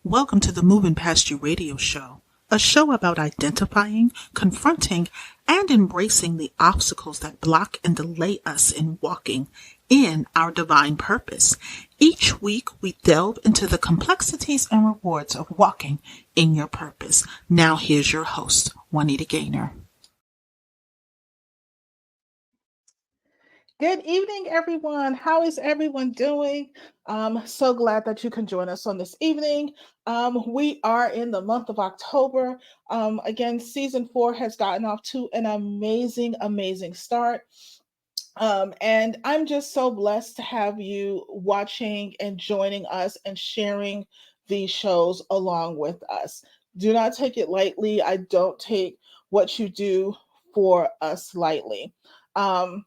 Welcome to the Moving Past You radio show, a show about identifying, confronting, and embracing the obstacles that block and delay us in walking in our divine purpose. Each week, we delve into the complexities and rewards of walking in your purpose. Now, here's your host, Juanita Gaynor. Good evening, everyone. How is everyone doing? So glad that you can join us on this evening. We are in the month of October. Again, season 4 has gotten off to an amazing, amazing start. And I'm just so blessed to have you watching and joining us and sharing these shows along with us. Do not take it lightly. I don't take what you do for us lightly. Um,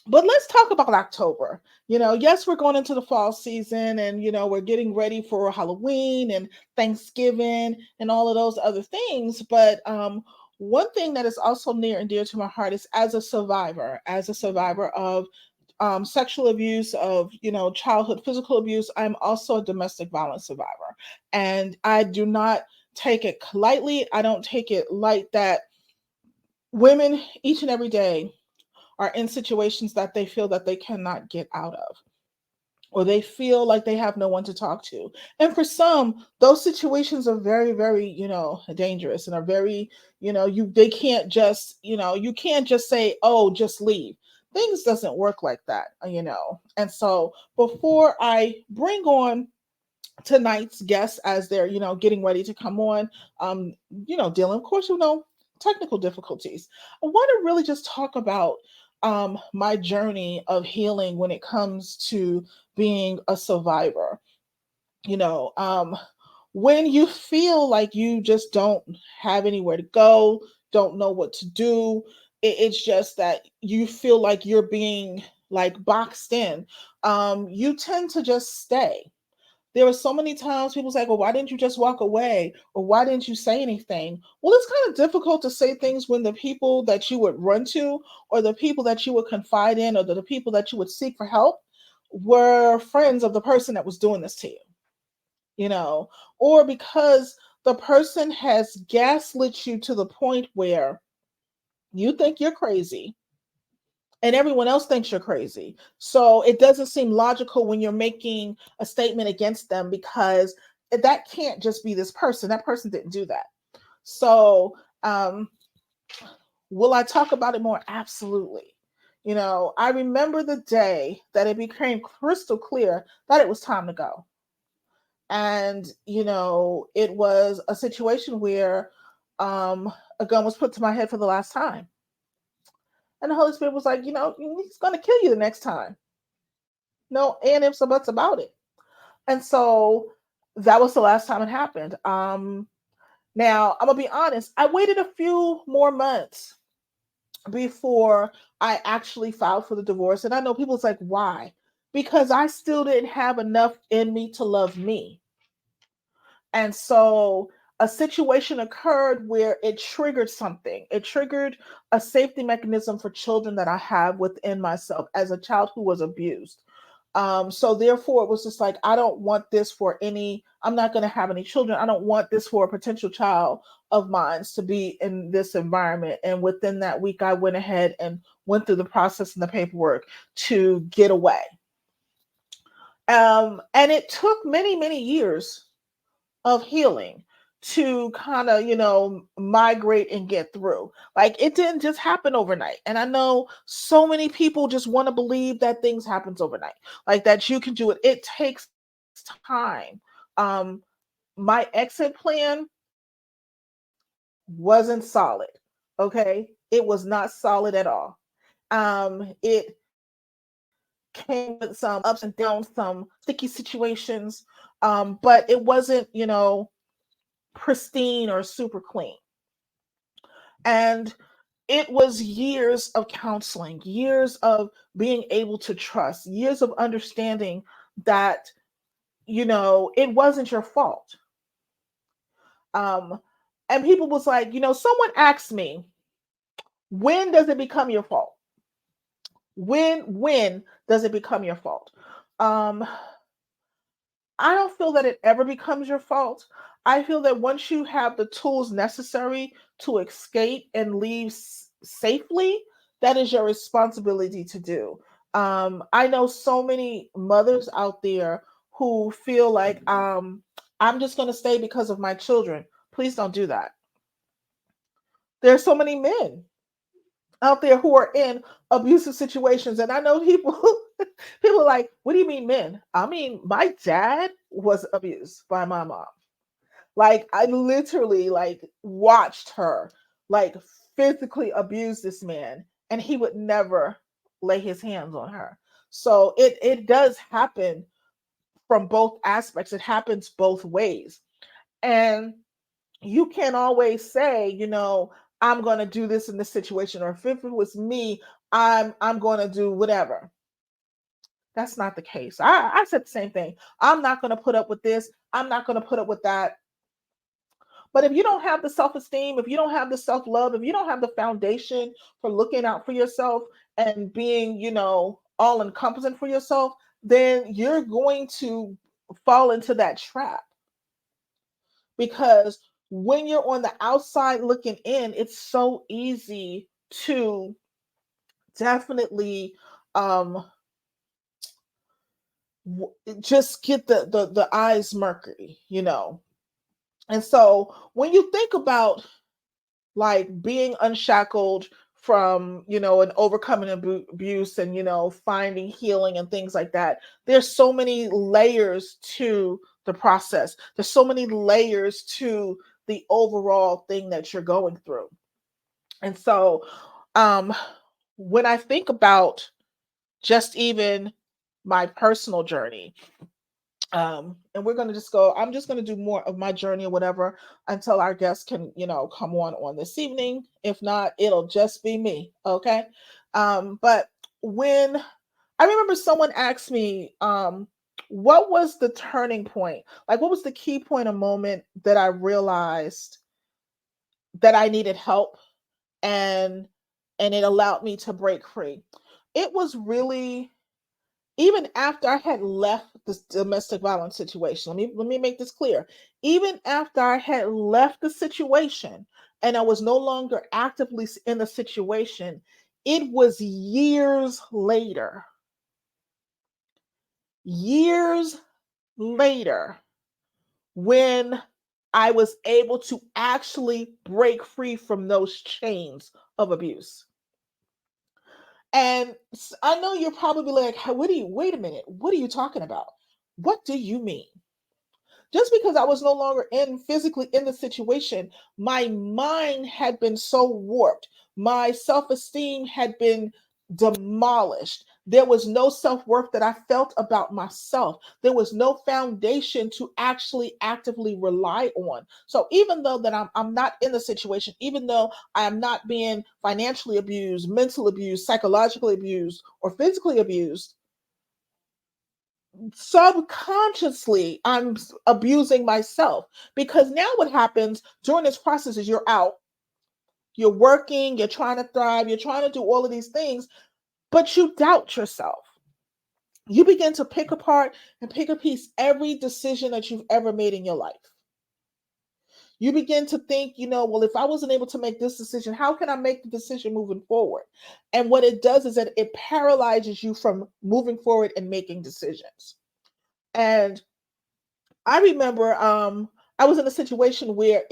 but let's talk about October. Yes, we're going into the fall season and, we're getting ready for Halloween and Thanksgiving and all of those other things. But one thing that is also near and dear to my heart is as a survivor of sexual abuse, of, childhood physical abuse, I'm also a domestic violence survivor. And I do not take it lightly. I don't take it light that women each and every day are in situations that they feel that they cannot get out of, or they feel like they have no one to talk to. And for some, those situations are very, very, dangerous, and are very, they can't just, you can't just say, oh, just leave. Things doesn't work like that. And so before I bring on tonight's guests, as they're, getting ready to come on, dealing, of course, technical difficulties, I want to really just talk about my journey of healing when it comes to being a survivor. you know um when you feel like you just don't have anywhere to go, don't know what to do, it's just that you feel like you're being like boxed in. You tend to just stay. There were so many times people say, well, why didn't you just walk away? Or why didn't you say anything? Well, it's kind of difficult to say things when the people that you would run to, or the people that you would confide in, or the people that you would seek for help were friends of the person that was doing this to you, you know, or because the person has gaslit you to the point where you think you're crazy and everyone else thinks you're crazy. So it doesn't seem logical when you're making a statement against them, because that can't just be this person. That person didn't do that. So, will I talk about it more? Absolutely. I remember the day that it became crystal clear that it was time to go. And, it was a situation where a gun was put to my head for the last time. And the Holy Spirit was like, he's going to kill you the next time. No and ifs or buts about it. And so that was the last time it happened. Now I'm gonna be honest. I waited a few more months before I actually filed for the divorce, and I know people's like, why? Because I still didn't have enough in me to love me. And so a situation occurred where it triggered something. It triggered a safety mechanism for children that I have within myself as a child who was abused. So therefore, it was just like, I don't want this for any, I'm not going to have any children. I don't want this for a potential child of mine to be in this environment. And within that week, I went ahead and went through the process and the paperwork to get away. And it took many, many years of healing to kind of, migrate and get through. Like, it didn't just happen overnight. And I know so many people just want to believe that things happens overnight, like that you can do it. It takes time. My exit plan wasn't solid. Okay. It was not solid at all. It came with some ups and downs, some sticky situations. But it wasn't, pristine or super clean. And it was years of counseling, years of being able to trust, years of understanding that, it wasn't your fault. Um, and people was like, someone asked me, when does it become your fault? When does it become your fault? Um, I don't feel that it ever becomes your fault. I feel that once you have the tools necessary to escape and leave safely, that is your responsibility to do. I know so many mothers out there who feel like, I'm just going to stay because of my children. Please don't do that. There are so many men out there who are in abusive situations, and I know people people are like, what do you mean men? I mean, my dad was abused by my mom. Like, I literally like watched her like physically abuse this man, and he would never lay his hands on her. So it does happen from both aspects. It happens both ways. And you can't always say, I'm going to do this in this situation, or if it was me, I'm going to do whatever. That's not the case. I said the same thing. I'm not going to put up with this. I'm not going to put up with that. But if you don't have the self-esteem, if you don't have the self-love, if you don't have the foundation for looking out for yourself and being, all encompassing for yourself, then you're going to fall into that trap. Because when you're on the outside looking in, it's so easy to definitely um just get the eyes murky. And so when you think about like being unshackled from, and overcoming abuse, and, finding healing and things like that, there's so many layers to the process. There's so many layers to the overall thing that you're going through. And so um when I think about just even my personal journey, and we're going to just go, I'm just going to do more of my journey or whatever until our guests can, come on this evening. If not, it'll just be me. Okay. But when I remember someone asked me, what was the turning point? Like, what was the key point, a moment that I realized that I needed help, and it allowed me to break free? It was really, even after I had left this domestic violence situation. Let me make this clear. Even after I had left the situation and I was no longer actively in the situation, it was years later, when I was able to actually break free from those chains of abuse. And I know you're probably like, wait a minute, what are you talking about? What do you mean? Just because I was no longer physically in the situation, my mind had been so warped. My self-esteem had been demolished. There was no self-worth that I felt about myself. There was no foundation to actually actively rely on. So even though that I'm not in the situation, even though I am not being financially abused, mental abused, psychologically abused, or physically abused, subconsciously I'm abusing myself. Because now what happens during this process is you're working, you're trying to thrive, you're trying to do all of these things, but you doubt yourself. You begin to pick apart and pick a piece every decision that you've ever made in your life. You begin to think, well, if I wasn't able to make this decision, how can I make the decision moving forward? And what it does is that it paralyzes you from moving forward and making decisions. And I remember I was in a situation where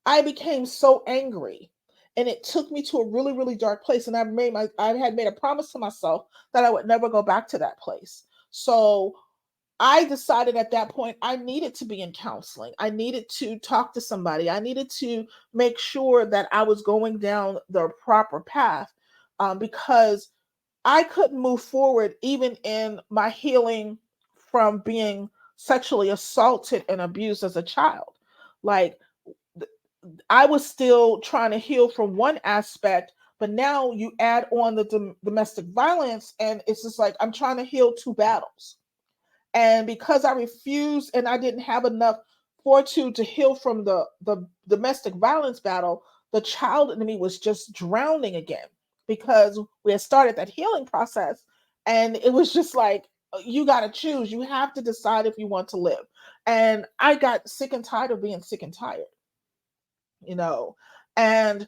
I became so angry, and it took me to a really, really dark place. And I had made a promise to myself that I would never go back to that place. So I decided at that point I needed to be in counseling. I needed to talk to somebody. I needed to make sure that I was going down the proper path, because I couldn't move forward even in my healing from being sexually assaulted and abused as a child. Like, I was still trying to heal from one aspect, but now you add on the domestic violence, and it's just like I'm trying to heal two battles. And because I refused and I didn't have enough fortitude to heal from the domestic violence battle, the child in me was just drowning again, because we had started that healing process. And it was just like, You got to choose. You have to decide if you want to live. And I got sick and tired of being sick and tired, you know. And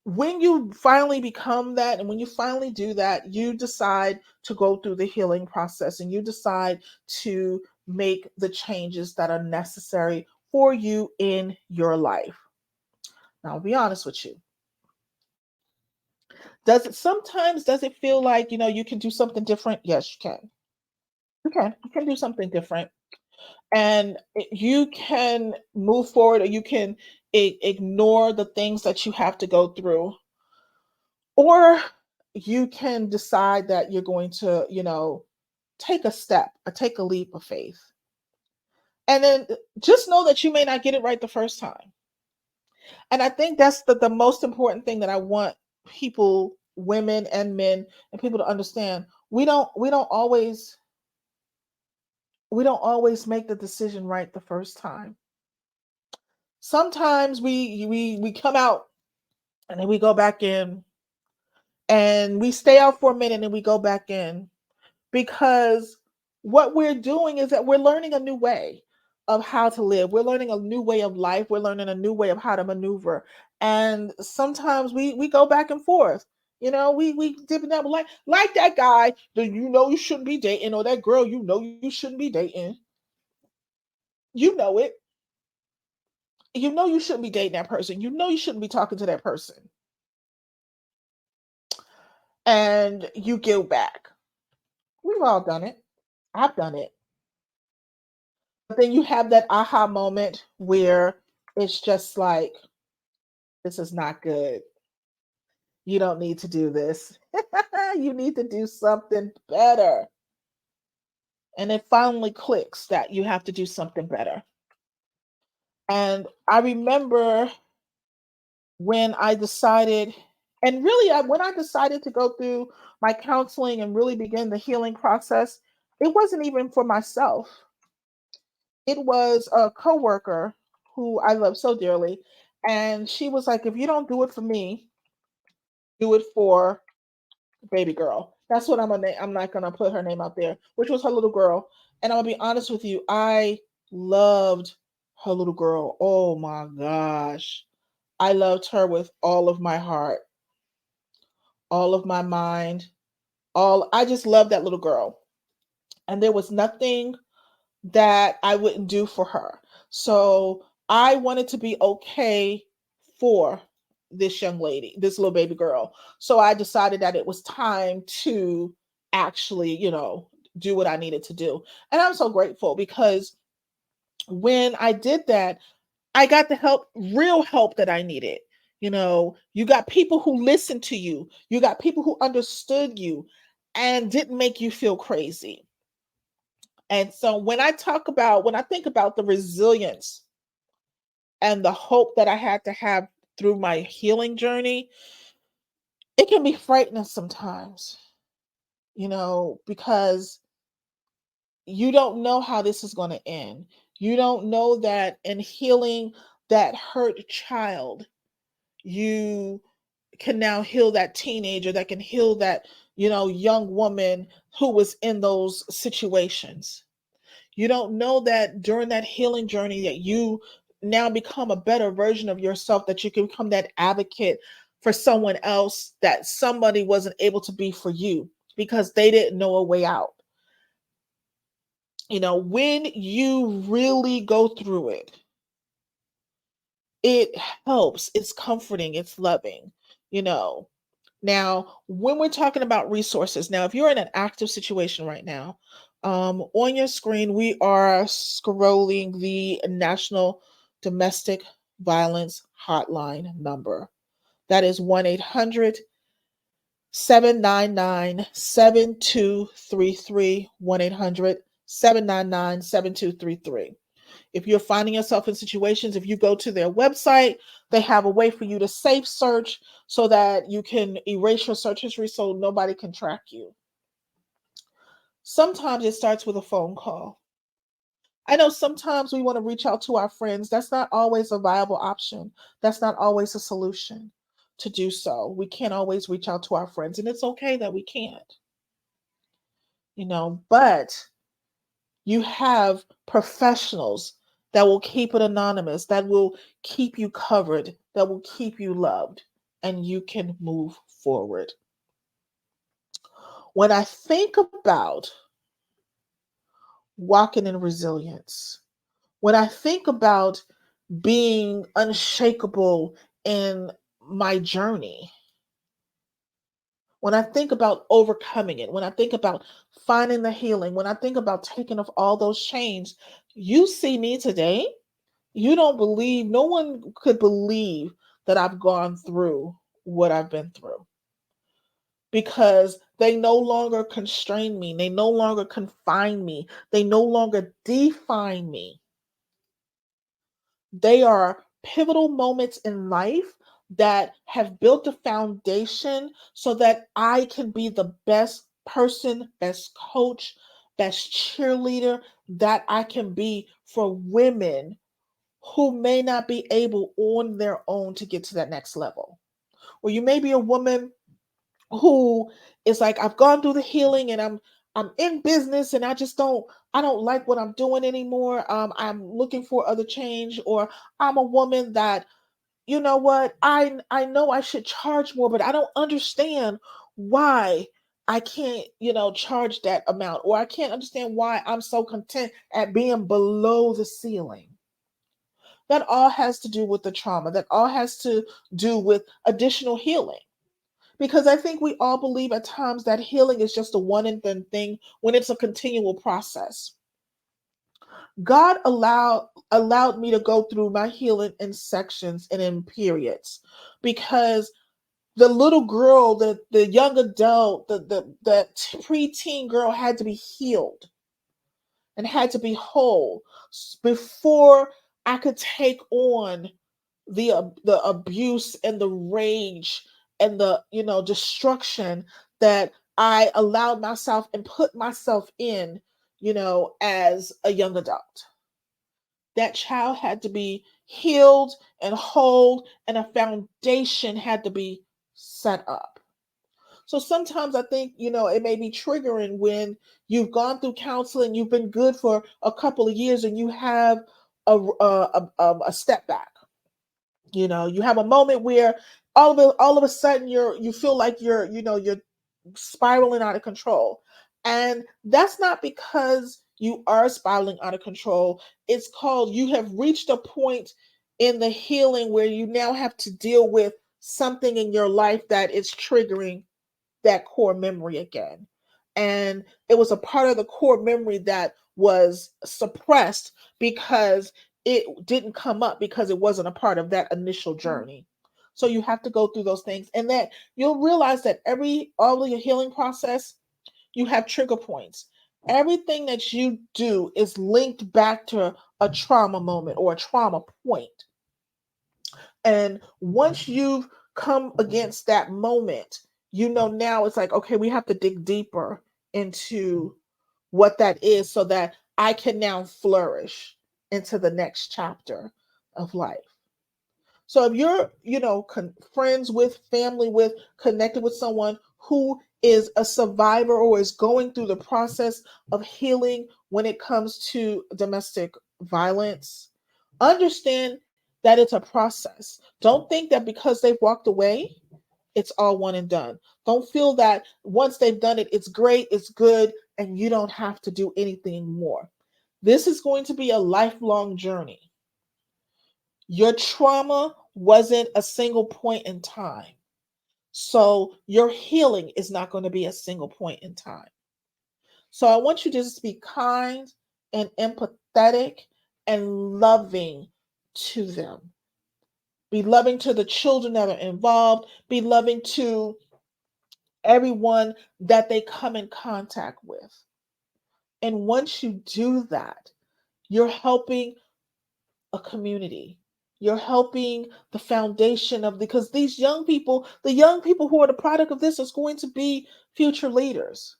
when you finally become that, and when you finally do that, you decide to go through the healing process, and you decide to make the changes that are necessary for you in your life. Now, I'll be honest with you. Does it feel like, you can do something different? Yes, you can. You can do something different, and you can move forward, or you can ignore the things that you have to go through, or you can decide that you're going to, take a step or take a leap of faith. And then just know that you may not get it right the first time. And I think that's the most important thing that I want people, women and men, and people to understand. We don't always make the decision right the first time. Sometimes we come out, and then we go back in, and we stay out for a minute, and we go back in, because what we're doing is that we're learning a new way of how to live. We're learning a new way of life. We're learning a new way of how to maneuver. And sometimes we go back and forth. We dip and dabble, like that guy that you shouldn't be dating, or that girl you shouldn't be dating. You know it. You shouldn't be dating that person. You shouldn't be talking to that person. And you go back. We've all done it. I've done it. But then you have that aha moment where it's just like, this is not good. You don't need to do this. You need to do something better. And it finally clicks that you have to do something better. And I remember when I decided, and really, when I decided to go through my counseling and really begin the healing process, it wasn't even for myself. It was a coworker who I love so dearly, and she was like, "If you don't do it for me, do it for baby girl." That's what I'm gonna. I'm not gonna put her name out there, which was her little girl. And I'm gonna be honest with you, I loved her little girl. Oh my gosh, I loved her with all of my heart, all of my mind, all. I just loved that little girl, and there was nothing that I wouldn't do for her. So I wanted to be okay for this young lady, this little baby girl. So I decided that it was time to actually, do what I needed to do. And I'm so grateful, because when I did that, I got the help, real help that I needed. You got people who listened to you, you got people who understood you and didn't make you feel crazy. And so when I think about the resilience and the hope that I had to have through my healing journey, it can be frightening sometimes, because you don't know how this is going to end. You don't know that in healing that hurt child, you can now heal that teenager, that can heal that, young woman who was in those situations. You don't know that during that healing journey that you now become a better version of yourself, that you can become that advocate for someone else that somebody wasn't able to be for you because they didn't know a way out. When you really go through it, it helps. It's comforting. It's loving, you know. Now, when we're talking about resources, now, if you're in an active situation right now, on your screen, we are scrolling the National Domestic Violence Hotline number. That is 1-800-799-7233, 1-800-799-7233. If you're finding yourself in situations, if you go to their website, they have a way for you to safe search so that you can erase your search history so nobody can track you. Sometimes it starts with a phone call. I know sometimes we want to reach out to our friends. That's not always a viable option. That's not always a solution to do so. We can't always reach out to our friends, and it's okay that we can't. but you have professionals that will keep it anonymous, that will keep you covered, that will keep you loved, and you can move forward. When I think about walking in resilience, when I think about being unshakable in my journey, when I think about overcoming it, when I think about finding the healing, when I think about taking off all those chains, you see me today. You don't believe, no one could believe that I've gone through what I've been through, because they no longer constrain me. They no longer confine me. They no longer define me. They are pivotal moments in life that have built a foundation so that I can be the best person, best coach, best cheerleader that I can be for women who may not be able on their own to get to that next level. Or you may be a woman who is like, I've gone through the healing and I'm in business and I don't like what I'm doing anymore. I'm looking for other change. Or I'm a woman that, you know what, I know I should charge more, but I don't understand why I can't, charge that amount, or I can't understand why I'm so content at being below the ceiling. That all has to do with the trauma. That all has to do with additional healing. Because I think we all believe at times that healing is just a one and done thing when it's a continual process. God allowed me to go through my healing in sections and in periods, because the little girl, the young adult, the preteen girl had to be healed and had to be whole before I could take on the abuse and the rage and the destruction that I allowed myself and put myself in, as a young adult. That child had to be healed and whole, and a foundation had to be set up. So sometimes I think, it may be triggering when you've gone through counseling, you've been good for a couple of years, and you have a step back. You have a moment where all of a sudden you feel like you're spiraling out of control. And that's not because you are spiraling out of control. It's called, you have reached a point in the healing where you now have to deal with something in your life that is triggering that core memory again. And it was a part of the core memory that was suppressed because it didn't come up, because it wasn't a part of that initial journey. So you have to go through those things, and that you'll realize that all of your healing process, you have trigger points. Everything that you do is linked back to a trauma moment or a trauma point. And once you've come against that moment, now it's like, okay, we have to dig deeper into what that is so that I can now flourish into the next chapter of life. So if you're, friends with, family with, connected with someone who is a survivor or is going through the process of healing when it comes to domestic violence, understand that it's a process. Don't think that because they've walked away, it's all one and done. Don't feel that once they've done it, it's great, it's good, and you don't have to do anything more. This is going to be a lifelong journey. Your trauma wasn't a single point in time. So your healing is not going to be a single point in time. So I want you to just be kind and empathetic and loving to them. Be loving to the children that are involved. Be loving to everyone that they come in contact with. And once you do that, you're helping a community. You're helping the foundation of, because these young people, the young people who are the product of this, is going to be future leaders.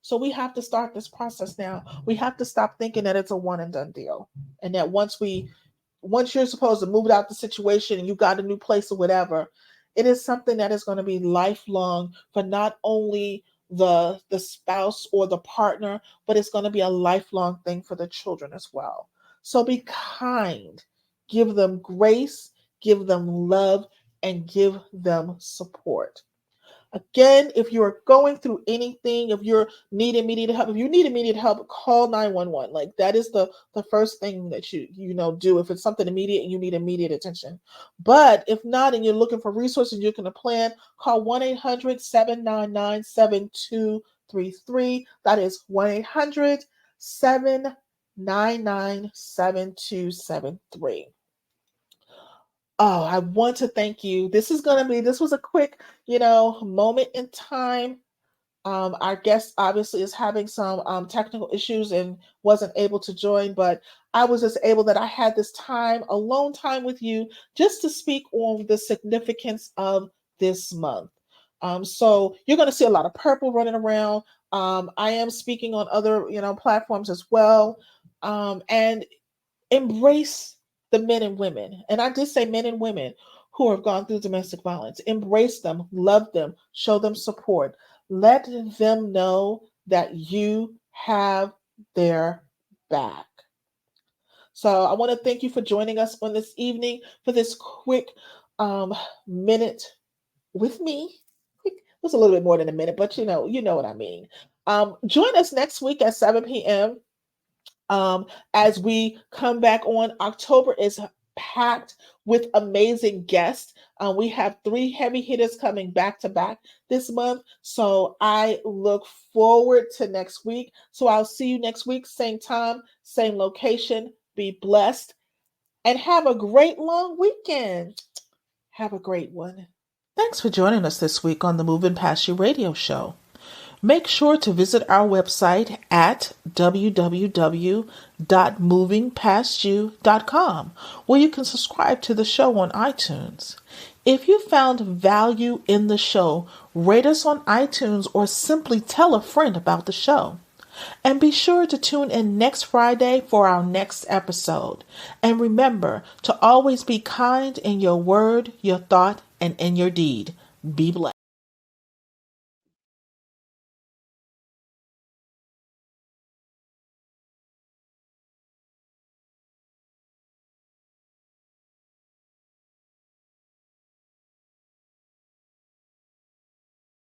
So we have to start this process now. We have to stop thinking that it's a one and done deal. And that once you're supposed to move out the situation and you got a new place or whatever, it is something that is going to be lifelong for not only the spouse or the partner, but it's going to be a lifelong thing for the children as well. So be kind, give them grace, give them love, and give them support. Again, if you're going through anything, if you're needing immediate help, if you need immediate help, call 911. Like that is the first thing that you do if it's something immediate and you need immediate attention. But if not, and you're looking for resources, you're going to plan, call 1-800-799-7233. That is 1-800-799-7273. Oh, I want to thank you. This was a quick, moment in time. Our guest obviously is having some technical issues and wasn't able to join, but I was just able that I had this time, alone time with you, just to speak on the significance of this month. So you're going to see a lot of purple running around. I am speaking on other, platforms as well. And embrace the men and women, and I did say men and women who have gone through domestic violence. Embrace them, love them, show them support. Let them know that you have their back. So I want to thank you for joining us on this evening for this quick minute with me. It was a little bit more than a minute, but you know what I mean. Join us next week at 7 p.m. As we come back on. October is packed with amazing guests. We have 3 heavy hitters coming back to back this month. So I look forward to next week. So I'll see you next week, same time, same location. Be blessed and have a great long weekend. Have a great one. Thanks for joining us this week on the Moving Past You radio show. Make sure to visit our website at www.movingpastyou.com, where you can subscribe to the show on iTunes. If you found value in the show, rate us on iTunes or simply tell a friend about the show. And be sure to tune in next Friday for our next episode. And remember to always be kind in your word, your thought, and in your deed. Be blessed.